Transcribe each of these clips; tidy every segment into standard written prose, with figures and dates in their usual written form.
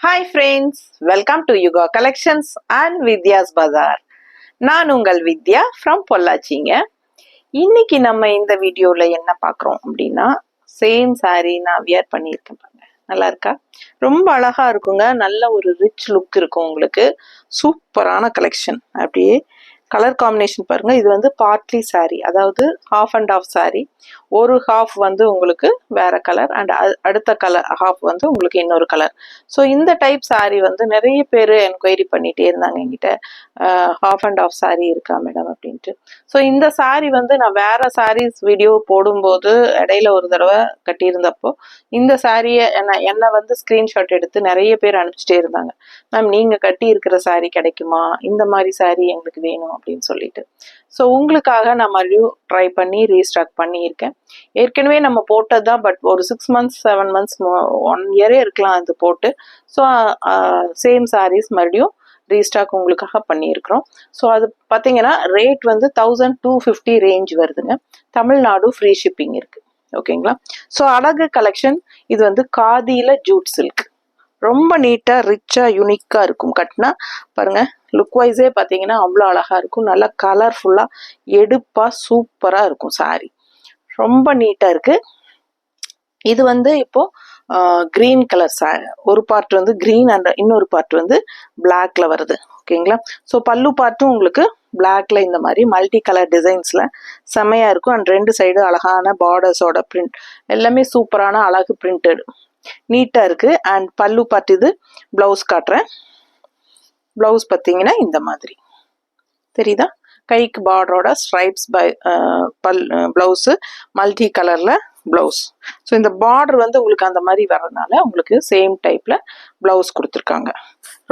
Hi friends, welcome to Yuga Collections and Vidya's Bazaar. நான் உங்கள் வித்யா from பொள்ளாச்சிங்க. இன்னைக்கு நம்ம இந்த வீடியோல என்ன பார்க்குறோம் அப்படின்னா சேம் saree நான் வியர் பண்ணியிருக்கேன் பாருங்க. நல்லா இருக்கா? ரொம்ப அழகா இருக்குங்க. நல்ல ஒரு ரிச் லுக் இருக்கும் உங்களுக்கு. சூப்பரான கலெக்ஷன். அப்படியே கலர் காம்பினேஷன் பாருங்க. இது வந்து பார்ட்லி saree, அதாவது half and half saree. ஒரு half வந்து உங்களுக்கு வேற கலர் அண்ட் அடுத்த கலர் half வந்து உங்களுக்கு இன்னொரு கலர். ஸோ இந்த டைப் saree வந்து நிறைய பேர் என்கொயரி பண்ணிட்டே இருந்தாங்க என்கிட்ட, half and half saree இருக்கா மேடம் அப்படின்ட்டு. ஸோ இந்த saree வந்து நான் வேற sarees வீடியோ போடும்போது இடையில ஒரு தடவை கட்டியிருந்தப்போ இந்த சாரியை என்னை வந்து ஸ்க்ரீன்ஷாட் எடுத்து நிறைய பேர் அனுப்பிச்சிட்டே இருந்தாங்க, மேம் நீங்கள் கட்டி இருக்கிற saree கிடைக்குமா, இந்த மாதிரி saree எங்களுக்கு வேணும் அப்படின்னு சொல்லிட்டு. ஸோ உங்களுக்காக நான் மறுபடியும் ட்ரை பண்ணி ரீஸ்டாக் பண்ணியிருக்கேன். ஏற்கனவே நம்ம போட்டது தான், பட் ஒரு 6 months 7 months 1 year இருக்கலாம் அது போட்டு. ஸோ சேம் sarees மறுபடியும் ரீஸ்டாக் உங்களுக்காக பண்ணியிருக்கிறோம். ஸோ அது பார்த்தீங்கன்னா ரேட் வந்து 1250 ரேஞ்ச் வருதுங்க. தமிழ்நாடு ஃப்ரீ ஷிப்பிங் இருக்கு. ஓகேங்களா? ஸோ அழகு கலெக்ஷன். இது வந்து காதியில ஜூட் சில்க். ரொம்ப நீட்டாக ரிச்சாக யூனிக்காக இருக்கும். கட்டினா பாருங்க, லுக் வைஸே பார்த்தீங்கன்னா அவ்வளோ அழகாக இருக்கும். நல்லா கலர்ஃபுல்லாக எடுப்பாக சூப்பராக இருக்கும் சாரி. ரொம்ப நீட்டாக இருக்குது. இது வந்து இப்போ கிரீன் கலர் ஒரு பார்ட் வந்து கிரீன் அண்ட் இன்னொரு பார்ட் வந்து பிளாக்ல வருது. ஓகேங்களா? ஸோ பல்லு பார்ட்டும் உங்களுக்கு பிளாக்ல இந்த மாதிரி மல்டி கலர் டிசைன்ஸ்ல செமையா இருக்கும். அண்ட் ரெண்டு சைடு அழகான பார்டர்ஸோட பிரிண்ட் எல்லாமே சூப்பரான அழகு பிரிண்டட் நீட்டா இருக்கு. அண்ட் பல்லு பார்ட் இது. பிளவுஸ் காட்டுறேன். பிளவுஸ் பார்த்தீங்கன்னா இந்த மாதிரி தெரியுதா? கைக்கு பார்டரோட ஸ்ட்ரைப்ஸ் பை பிளவுஸ் மல்டி கலர்ல பிளவுஸ். ஸோ இந்த பார்டர் வந்து உங்களுக்கு அந்த மாதிரி வர்றதுனால உங்களுக்கு சேம் டைப்ல பிளவுஸ் கொடுத்துருக்காங்க.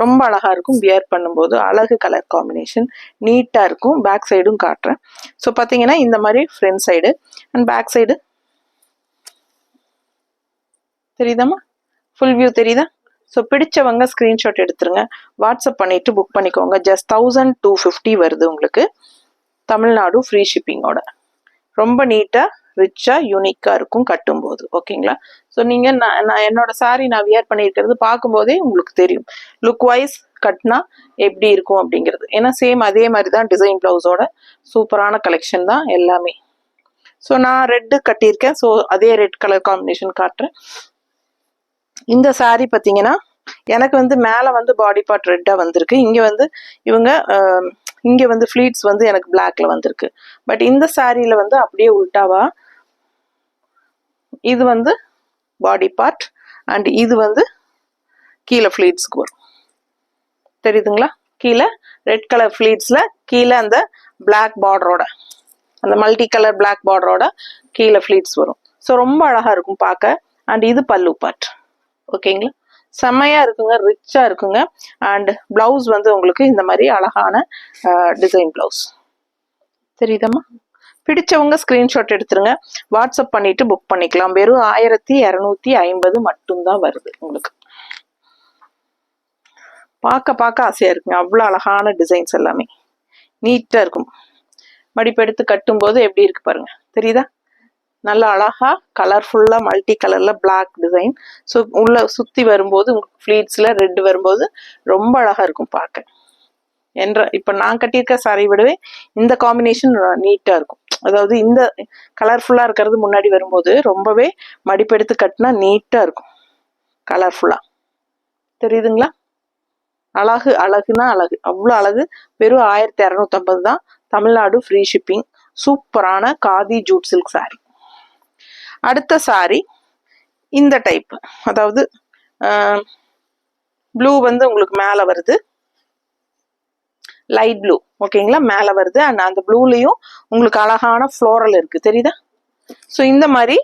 ரொம்ப அழகா இருக்கும். வியர் பண்ணும்போது அழகு கலர் காம்பினேஷன் நீட்டா இருக்கும். பேக் சைடும் காட்டுறேன். ஸோ பார்த்தீங்கன்னா இந்த மாதிரி front side and back side தெரியுதாம்மா? ஃபுல் வியூ தெரியுதா? ஸோ பிடிச்சவங்க ஸ்க்ரீன்ஷாட் எடுத்துருங்க, வாட்ஸ்அப் பண்ணிட்டு புக் பண்ணிக்கோங்க. ஜஸ்ட் 1250 வருது உங்களுக்கு, தமிழ்நாடு ஃப்ரீ ஷிப்பிங்கோட. ரொம்ப நீட்டாக ரிச்சாக யூனிக்காக இருக்கும் கட்டும்போது. ஓகேங்களா? ஸோ நீங்கள் நான் என்னோட சாரி நான் வியர் பண்ணியிருக்கிறது பார்க்கும்போதே உங்களுக்கு தெரியும் லுக் வைஸ் கட்டினா எப்படி இருக்கும் அப்படிங்கிறது. ஏன்னா சேம் அதே மாதிரி தான் டிசைன் ப்ளவுஸோட சூப்பரான கலெக்ஷன் தான் எல்லாமே. ஸோ நான் ரெட்டு கட்டியிருக்கேன். ஸோ அதே ரெட் கலர் காம்பினேஷன் காட்டுறேன். இந்த சாரி பார்த்தீங்கன்னா எனக்கு வந்து மேலே வந்து பாடி பார்ட் ரெட்டாக வந்திருக்கு. இங்கே வந்து இவங்க இங்கே வந்து ஃப்ளீட்ஸ் வந்து எனக்கு பிளாக்ல வந்திருக்கு. பட் இந்த சாரியில் வந்து அப்படியே உல்டாவா இது வந்து பாடி பார்ட் அண்ட் இது வந்து கீழே ஃப்ளீட்ஸ்க்கு வரும். தெரியுதுங்களா? கீழே ரெட் கலர் ஃப்ளீட்ஸில் கீழே அந்த பிளாக் பார்டரோட அந்த மல்டி கலர் பிளாக் பார்டரோட கீழே ஃப்ளீட்ஸ் வரும். ஸோ ரொம்ப அழகாக இருக்கும் பார்க்க. அண்ட் இது பல்லு பார்ட். ஓகேங்களா? செம்மையா இருக்குங்க, ரிச்சா இருக்குங்க. அண்ட் பிளவுஸ் வந்து உங்களுக்கு இந்த மாதிரி அழகான டிசைன் பிளவுஸ். தெரியுதம்மா? பிடிச்சவங்க ஸ்கிரீன்ஷாட் எடுத்துருங்க, வாட்ஸ்அப் பண்ணிட்டு புக் பண்ணிக்கலாம். வெறும் 1250 மட்டும்தான் வருது உங்களுக்கு. பார்க்க ஆசையா இருக்குங்க. அவ்வளோ அழகான டிசைன்ஸ் எல்லாமே நீட்டா இருக்கும். மடிப்பு எடுத்து கட்டும் போது எப்படி இருக்கு பாருங்க. தெரியுதா? நல்லா அழகா கலர்ஃபுல்லா மல்டி கலர்ல பிளாக் டிசைன். ஸோ உள்ள சுத்தி வரும்போது உங்களுக்கு ஃப்ளீட்ஸ்ல ரெட் வரும்போது ரொம்ப அழகா இருக்கும் பார்க்க. இப்ப நான் கட்டியிருக்க சாரி விடவே இந்த காம்பினேஷன் நீட்டா இருக்கும். அதாவது இந்த கலர்ஃபுல்லா இருக்கிறது முன்னாடி வரும்போது ரொம்பவே மடிப்பெடுத்து கட்டினா நீட்டா இருக்கும் கலர்ஃபுல்லா. தெரியுதுங்களா? அழகுனா அழகு, அவ்வளோ அழகு. வெறும் 1250 தான். Tamil Nadu free shipping. சூப்பரான காதி ஜூட் சில்க் சாரி. அடுத்த சாரி இந்த டைப், அதாவது ப்ளூ வந்து உங்களுக்கு மேலே வருது, லைட் ப்ளூ. ஓகேங்களா? மேலே வருது. அண்ட் அந்த ப்ளூலையும் உங்களுக்கு அழகான ஃப்ளோரல் இருக்கு. தெரியுதா? ஸோ இந்த மாதிரி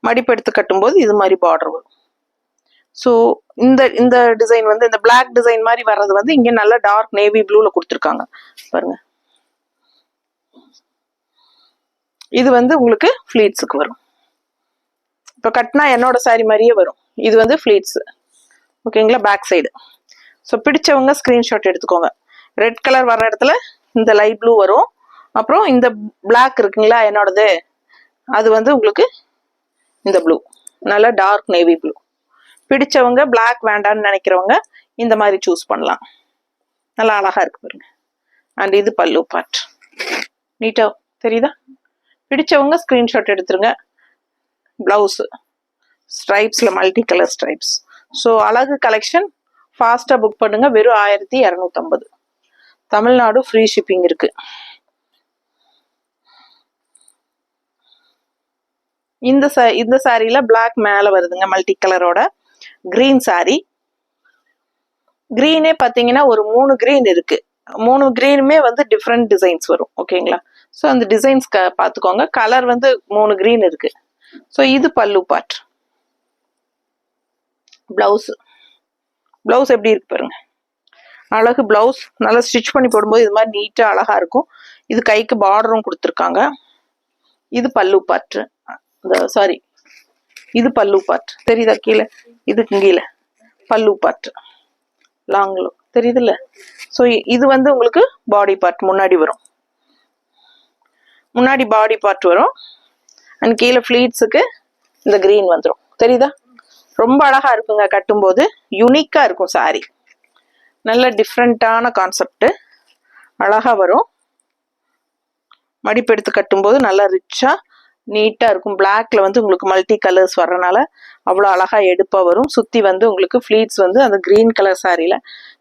மடிப்பு எடுத்து கட்டும்போது இது மாதிரி பார்டர் வரும். ஸோ இந்த டிசைன் வந்து இந்த பிளாக் டிசைன் மாதிரி வர்றது வந்து இங்கே நல்லா டார்க் நேவி ப்ளூல கொடுத்துருக்காங்க பாருங்க. இது வந்து உங்களுக்கு ஃப்ளீட்ஸுக்கு வரும். இப்போ கட்டினா என்னோட சாரி மாதிரியே வரும். இது வந்து ஃப்ளீட்ஸ். ஓகேங்களா? Back side. ஸோ பிடிச்சவங்க ஸ்க்ரீன்ஷாட் எடுத்துக்கோங்க. ரெட் கலர் வர்ற இடத்துல இந்த லைட் ப்ளூ வரும். அப்புறம் இந்த பிளாக் இருக்குங்களா என்னோடது, அது வந்து உங்களுக்கு இந்த ப்ளூ, நல்லா டார்க் நேவி ப்ளூ. பிடிச்சவங்க பிளாக் வேண்டான்னு நினைக்கிறவங்க இந்த மாதிரி சூஸ் பண்ணலாம். நல்லா அழகா இருக்கு பாருங்க. அண்ட் இது பல்லு பார்ட். நீட்டா தெரியுதா? பிடிச்சவங்க ஸ்கிரீன்ஷாட் எடுத்துருங்க. பிளவுஸ் ஸ்ட்ரைப்ஸ்ல மல்டி கலர் ஸ்ட்ரைப்ஸ். ஸோ அழகு கலெக்ஷன் ஃபாஸ்டா புக் பண்ணுங்க. வெறும் 1250. தமிழ்நாடு ஃப்ரீ ஷிப்பிங் இருக்கு. இந்த சாரியில பிளாக் மேல வருதுங்க, மல்டி கலரோட கிரீன் சாரி. கிரீனே பாத்தீங்கன்னா ஒரு 3 கிரீன் இருக்கு. 3 கிரீனுமே வந்து டிஃப்ரெண்ட் டிசைன்ஸ் வரும். ஓகேங்களா? ஸோ அந்த டிசைன்ஸ் பார்த்துக்கோங்க. கலர் வந்து 3 கிரீன் இருக்கு. ஸோ இது பல்லு பார்ட். பிளவுஸ் எப்படி இருக்கு பாருங்க. அழகு பிளவுஸ். நல்லா ஸ்டிச் பண்ணி போடும்போது இது மாதிரி நீட்டா அழகா இருக்கும். இது கைக்கு பார்டரும் கொடுத்துருக்காங்க. இது பல்லு பார்ட். சாரி, இது பல்லு பார்ட். தெரியுதா? கீழே இதுக்கு கீழே பல்லு பார்ட் லாங் தெரியுதுல்ல? ஸோ இது வந்து உங்களுக்கு பாடி பார்ட் முன்னாடி வரும். முன்னாடி பாடி பார்ட் வரும். அண்ட் கீழே ஃபிளீட்ஸுக்கு இந்த கிரீன் வந்துடும். தெரியுதா? ரொம்ப அழகா இருக்குங்க. கட்டும்போது யூனிக்கா இருக்கும் சாரி. நல்ல டிஃப்ரெண்டான கான்செப்ட். அழகா வரும். மடிப்பு எடுத்து கட்டும்போது நல்லா ரிச்சா நீட்டா இருக்கும். பிளாக்ல வந்து உங்களுக்கு மல்டி கலர்ஸ் வர்றதுனால அவ்வளோ அழகா எடுப்பா வரும். சுத்தி வந்து உங்களுக்கு ஃபிளீட்ஸ் வந்து அந்த கிரீன் கலர் சாரியில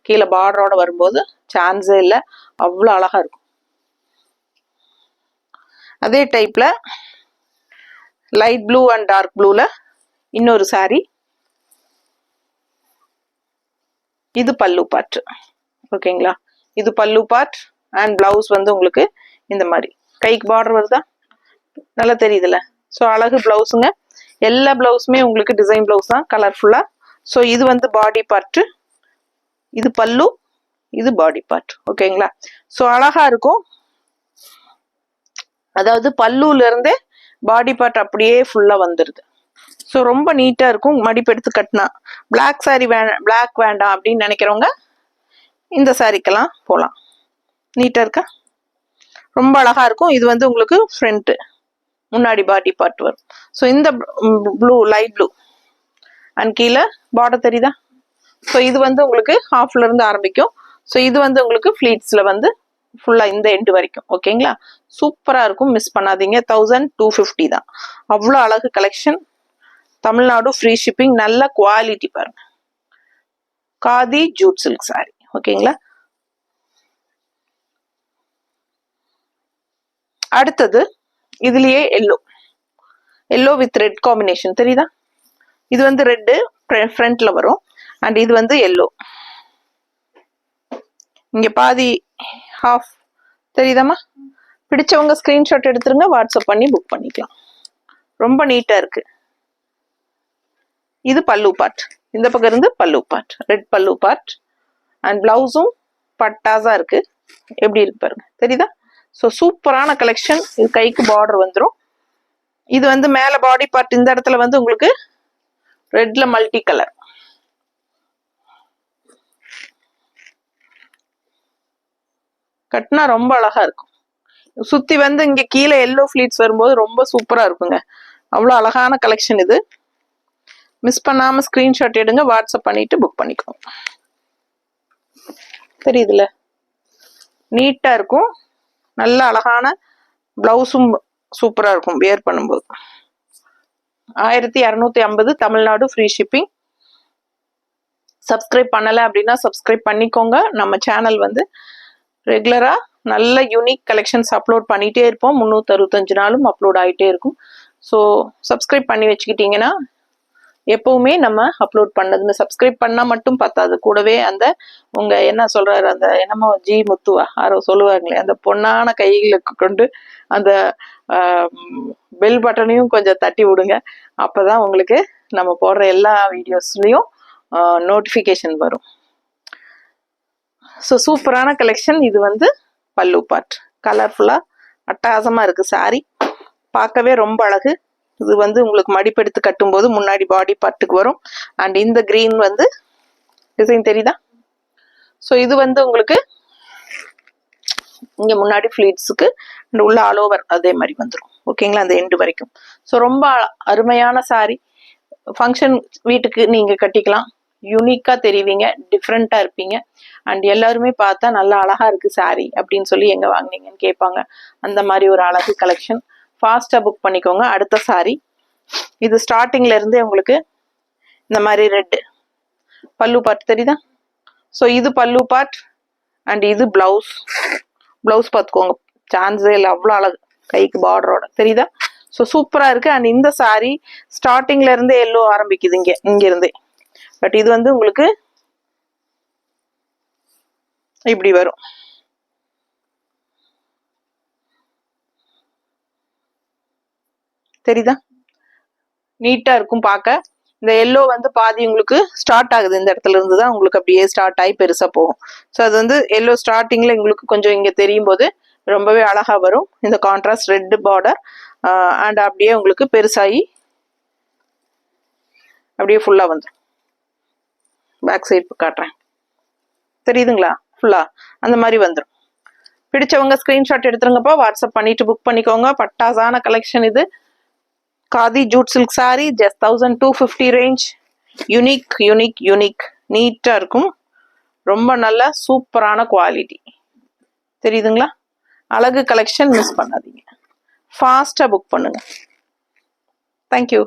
கீழே பார்டரோட வரும்போது சான்ஸே இல்லை, அவ்வளோ அழகா இருக்கும். அதே டைப்ல லைட் ப்ளூ அண்ட் டார்க் ப்ளூல இன்னொரு சாரி. இது பல்லு பார்ட். ஓகேங்களா? இது பல்லு பார்ட். அண்ட் பிளவுஸ் வந்து உங்களுக்கு இந்த மாதிரி கைக்கு பார்டர் வருதா? நல்லா தெரியுதுல்ல? ஸோ அழகு பிளவுஸுங்க. எல்லா பிளவுஸுமே உங்களுக்கு டிசைன் பிளவுஸ் தான், கலர்ஃபுல்லா. ஸோ இது வந்து பாடி பார்ட். இது பல்லு, இது பாடி பார்ட். ஓகேங்களா? ஸோ அழகா இருக்கும். அதாவது பல்லுல இருந்தே பாடி பார்ட் அப்படியே ஃபுல்லா வந்துருது. ஸோ ரொம்ப நீட்டா இருக்கும். மடிப்பு எடுத்து கட்டினா. பிளாக் சாரி பிளாக் வேண்டாம் அப்படின்னு நினைக்கிறவங்க இந்த சாரிக்கெல்லாம் போகலாம். நீட்டா இருக்கா? ரொம்ப அழகா இருக்கும். இது வந்து உங்களுக்கு ஃப்ரண்ட் முன்னாடி பாடி பார்ட் வரும். ஸோ இந்த ப்ளூ லைட் ப்ளூ அண்ட் கீழே பார்டர் தெரியுதா? ஸோ இது வந்து உங்களுக்கு ஹாஃப்ல இருந்து ஆரம்பிக்கும். ஸோ இது வந்து உங்களுக்கு ஃபிளீட்ஸ்ல வந்து ஃபுல்லா இந்த எண்டு வரைக்கும். ஓகேங்களா? சூப்பரா இருக்கும். மிஸ் பண்ணாதீங்க. 1250 தான். அவ்வளோ அழகு கலெக்ஷன். Tamil Nadu free shipping. நல்ல குவாலிட்டி பாருங்க. Khadi Jude silk sorry. ஓகேங்களா? அடுத்தது இதுலயே எல்லோ வித் ரெட் காம்பினேஷன். தெரியுதா? இது வந்து ரெட்டு ஃப்ரண்ட்ல வரும். அண்ட் இது வந்து எல்லோ. இங்க பாதி ஹாஃப் தெரியுதாமா? பிடிச்சவங்க ஸ்கிரீன்ஷாட் எடுத்துருங்க. வாட்ஸ்அப் பண்ணி புக் பண்ணிக்கலாம். ரொம்ப நீட்டா இருக்கு. இது பல்லு பார்ட். இந்த பக்கம் இருந்து பல்லு பார்ட். ரெட் பல்லு பார்ட். அண்ட் பிளவுஸும் பட்டாஸா இருக்கு. எப்படி இருக்கு பாருங்க. தெரியுதா? ஸோ சூப்பரான கலெக்ஷன். இது கைக்கு பார்டர் வந்துடும். இது வந்து மேல பாடி பார்ட் இந்த இடத்துல வந்து உங்களுக்கு ரெட்ல மல்டி கலர். கட்டினா ரொம்ப அழகா இருக்கும். சுத்தி வந்து இங்க கீழே எல்லோ ஃபிளீட்ஸ் வரும்போது ரொம்ப சூப்பரா இருக்குங்க. அவ்வளோ அழகான கலெக்ஷன் இது. மிஸ் பண்ணாம ஸ்கிரீன்ஷாட் எடுங்க. வாட்ஸ்அப் பண்ணிட்டு புக் பண்ணிக்கோங்க. தெரியுதுல? நீட்டா இருக்கும். நல்ல அழகான பிளவுஸும் சூப்பரா இருக்கும் வியர் பண்ணும்போது. 1250 தமிழ்நாடு ஃப்ரீ ஷிப்பிங். சப்ஸ்கிரைப் பண்ணல அப்படின்னா சப்ஸ்கிரைப் பண்ணிக்கோங்க. நம்ம சேனல் வந்து ரெகுலரா நல்ல யூனிக் கலெக்ஷன்ஸ் அப்லோட் பண்ணிட்டே இருப்போம். 365 நாளும் அப்லோட் ஆகிட்டே இருக்கும். ஸோ சப்ஸ்கிரைப் பண்ணி வச்சுக்கிட்டீங்கன்னா எப்பவுமே நம்ம அப்லோட் பண்ணதுன்னு. சப்ஸ்கிரைப் பண்ணா மட்டும் பத்தாது, கூடவே அந்த உங்க என்ன சொல்றாரு அந்த என்னமோ ஜி முத்துவா யாரோ சொல்லுவாங்களே, அந்த பொன்னான கைகளுக்கு கொண்டு அந்த பெல் பட்டனையும் கொஞ்சம் தட்டி விடுங்க. அப்பதான் உங்களுக்கு நம்ம போடுற எல்லா வீடியோஸ்லயும் நோட்டிஃபிகேஷன் வரும். ஸோ சூப்பரான கலெக்ஷன். இது வந்து பல்லு பார்ட். கலர்ஃபுல்லா அட்டகாசமா இருக்கு சாரி. பார்க்கவே ரொம்ப அழகு. இது வந்து உங்களுக்கு மடிப்பெடுத்து கட்டும்போது முன்னாடி பாடி பார்ட்டுக்கு வரும். அண்ட் இந்த கிரீன் வந்து டிசைன் தெரியுதா? ஸோ இது வந்து உங்களுக்கு இங்க முன்னாடி ஃபிளீட்ஸுக்கு உள்ள ஆல் ஓவர் அதே மாதிரி வந்துடும். ஓகேங்களா? அந்த எண்டு வரைக்கும். ஸோ ரொம்ப அருமையான சாரி. ஃபங்க்ஷன் வீட்டுக்கு நீங்க கட்டிக்கலாம். யூனிக்கா தெரிவிங்க, டிஃப்ரெண்டா இருப்பீங்க. அண்ட் எல்லாருமே பார்த்தா நல்லா அழகா இருக்கு சாரி அப்படின்னு சொல்லி எங்க வாங்குனீங்கன்னு கேட்பாங்க. அந்த மாதிரி ஒரு அழகு கலெக்ஷன். ஃபாஸ்டா புக் பண்ணிக்கோங்க. அடுத்த சாரி இது ஸ்டார்டிங்ல இருந்தே உங்களுக்கு இந்த மாதிரி ரெட் பல்லு பார்ட் தெரியுதா? ஸோ இது பல்லு பார்ட் அண்ட் இது பிளவுஸ். பிளவுஸ் பார்த்துக்கோங்க, சான்ஸே இல்லை, அவ்வளோ அழகு, கைக்கு பார்டரோட தெரியுதா? ஸோ சூப்பரா இருக்கு. அண்ட் இந்த சாரி ஸ்டார்டிங்ல இருந்தே எல்லோ ஆரம்பிக்குது இங்க இருந்தே. பட் இது வந்து உங்களுக்கு இப்படி வரும். தெரியுதா? நீட்டா இருக்கும் பார்க்க. இந்த எல்லோ வந்து பாதி உங்களுக்கு ஸ்டார்ட் ஆகுது, இந்த இடத்துல இருந்து தான் உங்களுக்கு அப்படியே ஸ்டார்ட் ஆகி பெருசா போகும். ஸோ அது வந்து எல்லோ ஸ்டார்டிங்ல உங்களுக்கு கொஞ்சம் இங்க தெரியும் போது ரொம்பவே அழகா வரும். இந்த கான்ட்ராஸ்ட் ரெட் பார்டர் அண்ட் அப்படியே உங்களுக்கு பெருசாகி அப்படியே ஃபுல்லா வந்துடும். பேக் சைடு காட்டுறேன், தெரியுதுங்களா? ஃபுல்லா அந்த மாதிரி வந்துடும். பிடிச்சவங்க ஸ்கிரீன்ஷாட் எடுத்துருங்கப்பா, வாட்ஸ்அப் பண்ணிட்டு புக் பண்ணிக்கோங்க. பட்டாசான கலெக்ஷன் இது. Khadi Jude silk sorry, just 1250 range. Unique நீட்டா இருக்கும். ரொம்ப நல்ல சூப்பரான குவாலிட்டி. தெரியுதுங்களா? அழகு கலெக்ஷன் மிஸ் பண்ணாதீங்க. ஃபாஸ்டா புக் பண்ணுங்க. தேங்க்யூ.